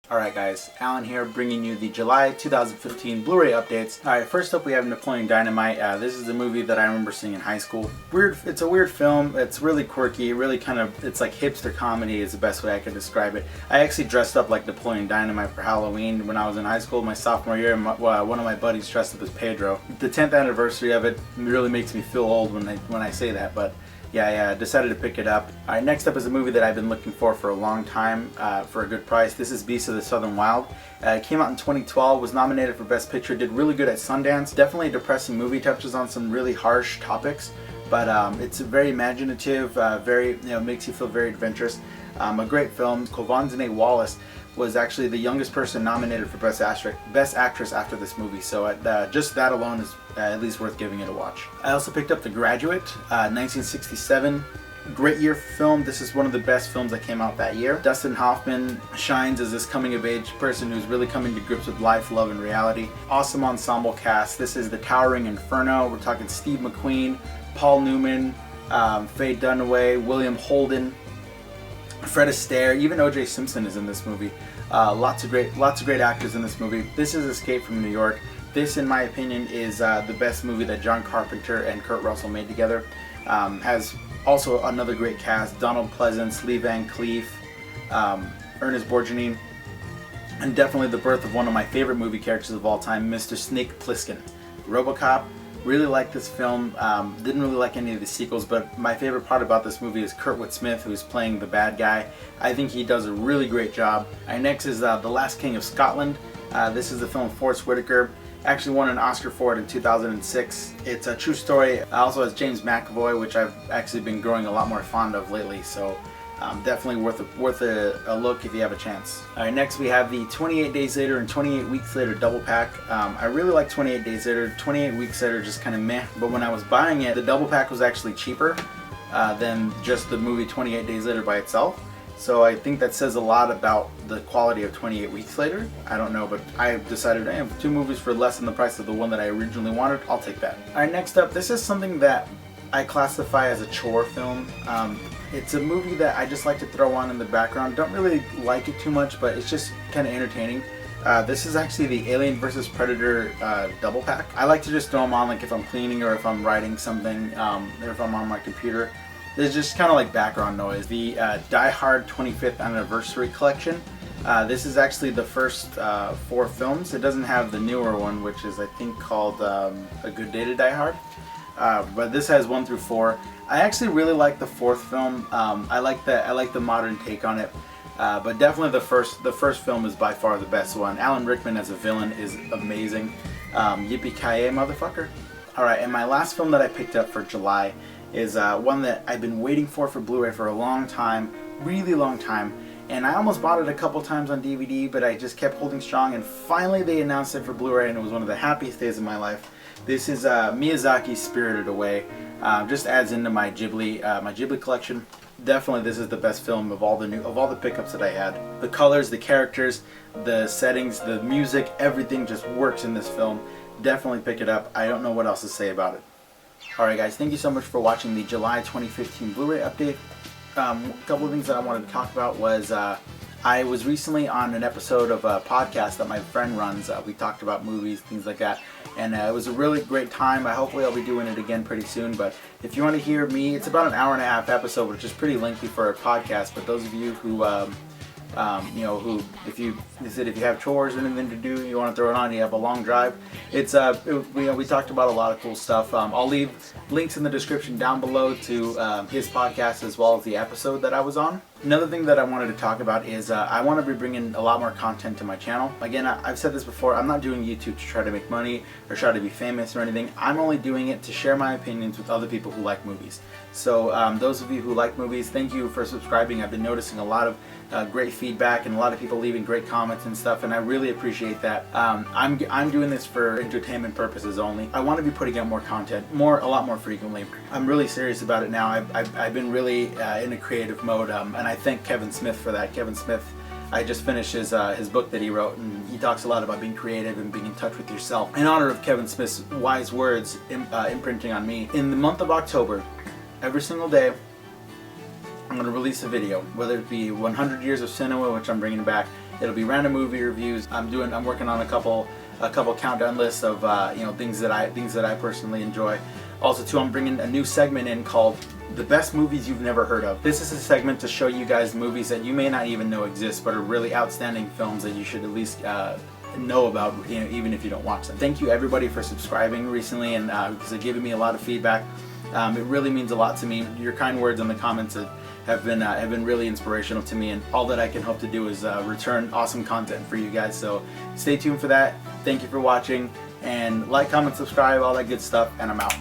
Alright guys, Alan here bringing you the July 2015 Blu-ray updates. Alright, first up we have Napoleon Dynamite. This is the movie that I remember seeing in high school. It's a weird film. It's really quirky. It's like hipster comedy is the best way I could describe it. I actually dressed up like Napoleon Dynamite for Halloween when I was in high school. My sophomore year, one of my buddies dressed up as Pedro. The 10th anniversary of it really makes me feel old when I say that, but yeah, I decided to pick it up. Alright, next up is a movie that I've been looking for a long time for a good price. This is Beasts of the Southern Wild. It came out in 2012, was nominated for Best Picture, did really good at Sundance. Definitely a depressing movie, touches on some really harsh topics, but it's very imaginative, makes you feel very adventurous. A great film. Quvenzhané Wallis was actually the youngest person nominated for Best Actress after this movie, so just that alone is at least worth giving it a watch. I also picked up The Graduate, 1967. Great year for film. This is one of the best films that came out that year. Dustin Hoffman shines as this coming-of-age person who's really coming to grips with life, love, and reality. Awesome ensemble cast. This is The Towering Inferno. We're talking Steve McQueen, Paul Newman, Faye Dunaway, William Holden, Fred Astaire, even O.J. Simpson is in this movie. Lots of great actors in this movie. This is Escape from New York. This, in my opinion, is the best movie that John Carpenter and Kurt Russell made together. Has also another great cast: Donald Pleasence, Lee Van Cleef, Ernest Borgnine, and definitely the birth of one of my favorite movie characters of all time, Mr. Snake Plissken. RoboCop. Really liked this film. Didn't really like any of the sequels, but my favorite part about this movie is Kurtwood Smith, who's playing the bad guy. I think he does a really great job. Next is The Last King of Scotland. This is the film Forest Whitaker. Actually won an Oscar for it in 2006. It's a true story. Also has James McAvoy, which I've actually been growing a lot more fond of lately, so definitely worth a look if you have a chance. Alright, next we have the 28 Days Later and 28 Weeks Later double pack. I really like 28 Days Later. 28 Weeks Later just kind of meh, but when I was buying it, the double pack was actually cheaper than just the movie 28 Days Later by itself. So I think that says a lot about the quality of 28 Weeks Later. I don't know, but I decided I have two movies for less than the price of the one that I originally wanted. I'll take that. Alright, next up, this is something that I classify as a chore film. It's a movie that I just like to throw on in the background. Don't really like it too much, but it's just kind of entertaining. This is actually the Alien vs. Predator double pack. I like to just throw them on like if I'm cleaning or if I'm writing something, or if I'm on my computer. It's just kind of like background noise. The Die Hard 25th Anniversary Collection. This is actually the first 4 films. It doesn't have the newer one, which is I think called A Good Day to Die Hard. But this has 1 through 4. I actually really like the 4th film. I like the modern take on it. But definitely the first film is by far the best one. Alan Rickman as a villain is amazing. Yippee-ki-yay, motherfucker. Alright, and my last film that I picked up for July is one that I've been waiting for Blu-ray for a long time, really long time. And I almost bought it a couple times on DVD, but I just kept holding strong, and finally they announced it for Blu-ray, and it was one of the happiest days of my life. This is Miyazaki's Spirited Away. Just adds into my Ghibli collection. Definitely, this is the best film of all the pickups that I had. The colors, the characters, the settings, the music, everything just works in this film. Definitely pick it up. I don't know what else to say about it. Alright guys, thank you so much for watching the July 2015 Blu-ray update. A couple of things that I wanted to talk about was I was recently on an episode of a podcast that my friend runs. We talked about movies, things like that, and it was a really great time. Hopefully I'll be doing it again pretty soon, but if you want to hear me, it's about an hour-and-a-half episode, which is pretty lengthy for a podcast, but those of you who if you have chores or anything to do, you want to throw it on, you have a long drive. We talked about a lot of cool stuff. I'll leave links in the description down below to his podcast as well as the episode that I was on. Another thing that I wanted to talk about is I want to be bringing a lot more content to my channel. Again, I've said this before, I'm not doing YouTube to try to make money or try to be famous or anything. I'm only doing it to share my opinions with other people who like movies. So those of you who like movies, thank you for subscribing. I've been noticing a lot of great feedback and a lot of people leaving great comments and stuff, and I really appreciate that. I'm doing this for entertainment purposes only. I want to be putting out more content, a lot more frequently. I'm really serious about it now. I've been really in a creative mode, and I thank Kevin Smith for that. Kevin Smith, I just finished his book that he wrote, and he talks a lot about being creative and being in touch with yourself. In honor of Kevin Smith's wise words imprinting on me, in the month of October, every single day, I'm going to release a video, whether it be 100 Years of Cinema, which I'm bringing back, It'll be random movie reviews. I'm working on a couple countdown lists of things that I personally enjoy. Also too, I'm bringing a new segment in called The Best Movies You've Never Heard Of. This is a segment to show you guys movies that you may not even know exist, but are really outstanding films that you should at least know about, even if you don't watch them. Thank you everybody for subscribing recently, and because it's given me a lot of feedback. It really means a lot to me. Your kind words in the comments have been really inspirational to me, and all that I can hope to do is return awesome content for you guys. So stay tuned for that. Thank you for watching, and like, comment, subscribe, all that good stuff, and I'm out.